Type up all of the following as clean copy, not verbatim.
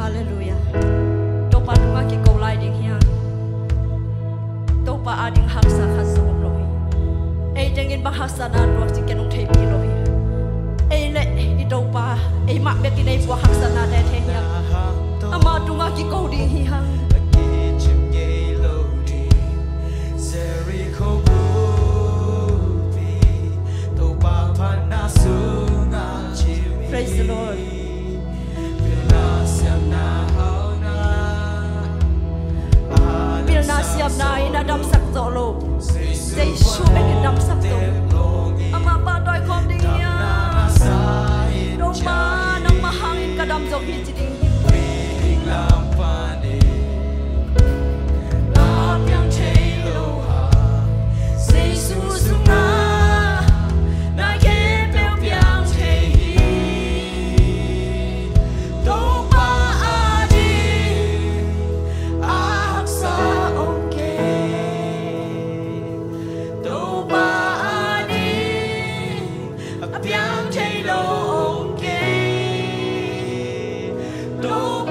Hallelujah. Topa tunga ki kolai ding hiang. Topa ading haksa khasum lohi. Ei dengin bahasa na ruak si kenong thei pi lohi. Ei le I topa ei mak be ki nei bua haksa na de the hiang. Ama tunga ki ko ding hiang. Praise the Lord. Bilna siap na ina dam sak zolo. Say shu be ki dam sak to. Ama ba doi kom ding ya. No ma nam ma hangin ka dam zo hi ding. Don't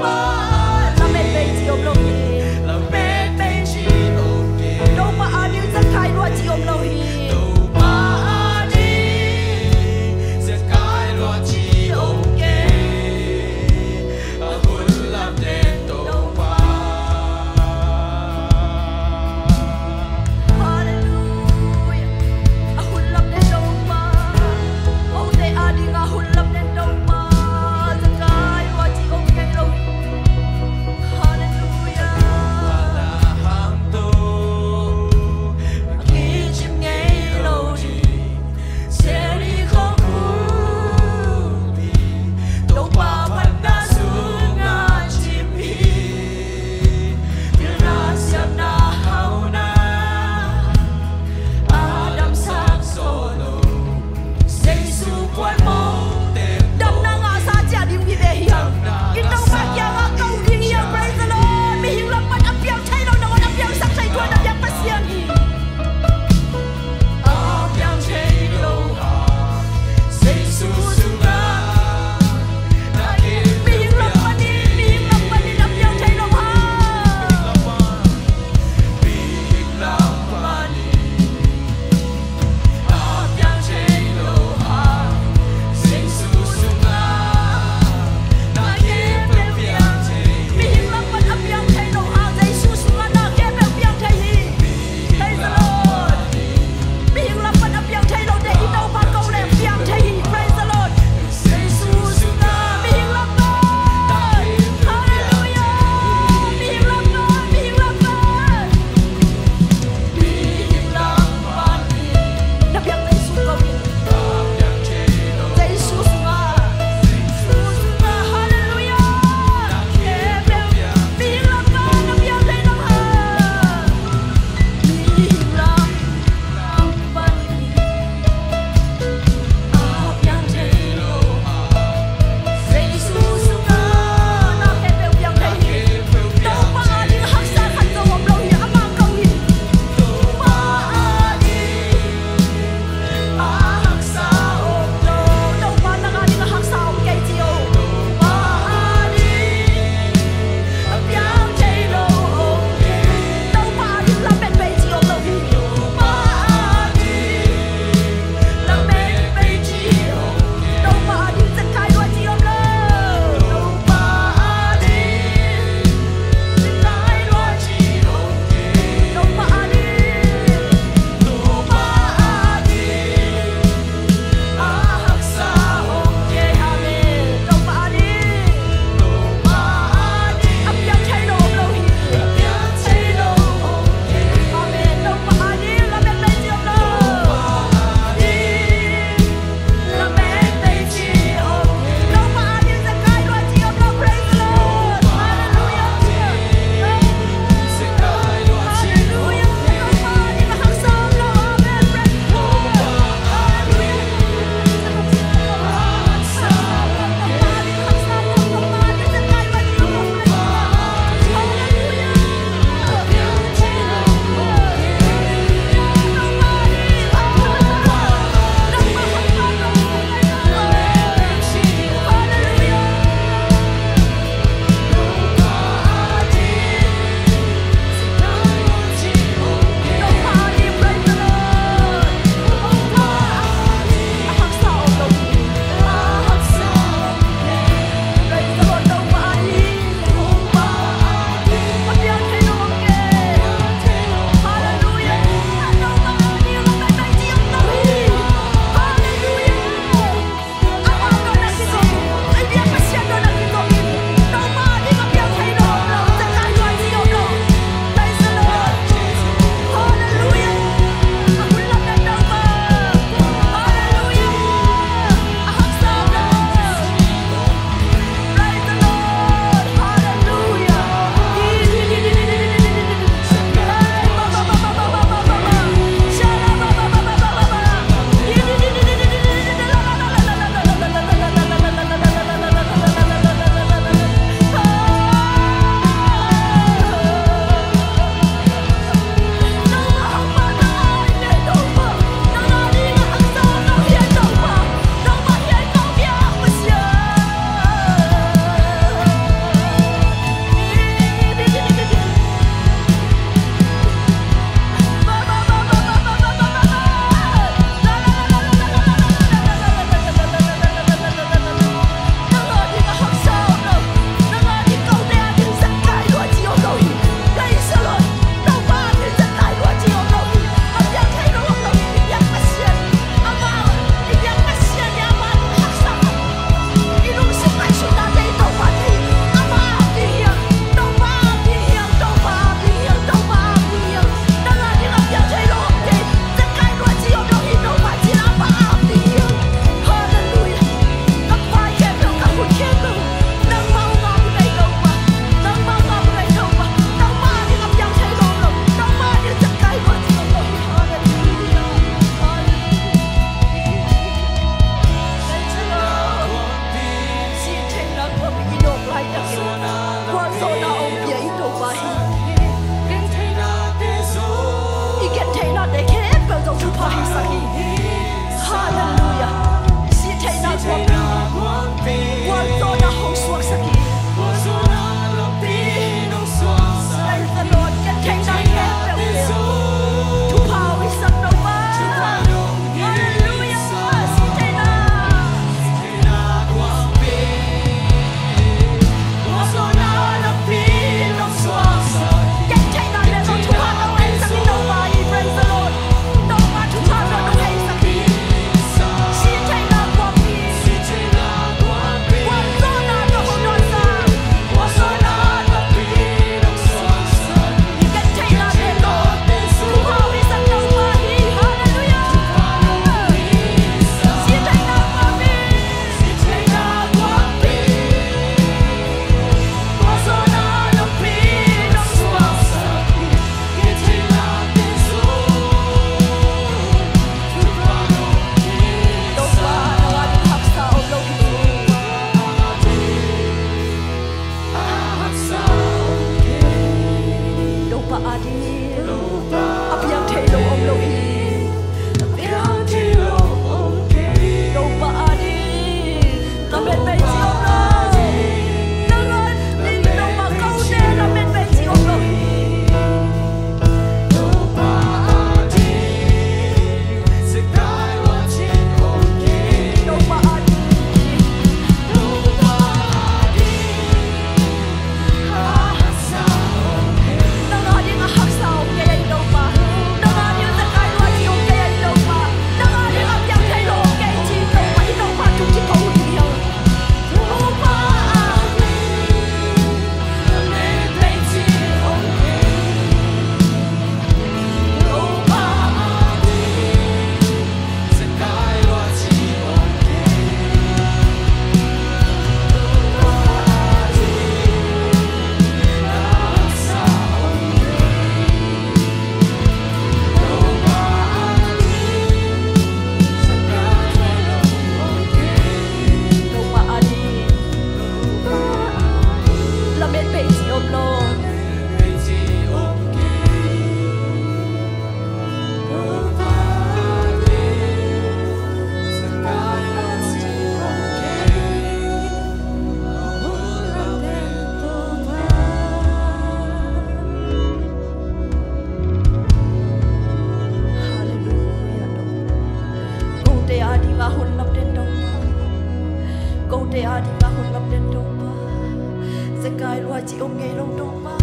chị ông nghe đâu đâu ba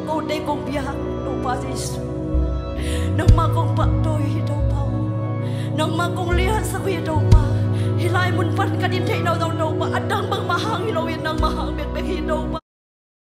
con đây con bia đâu ba Giêsu nang ma con bạn tôi đâu bao nang ma con lia sa huy đâu ba hilai mun pan kadin thei đâu đâu ba adang bang mahang hiloin nang mahang bet be hi đâu ba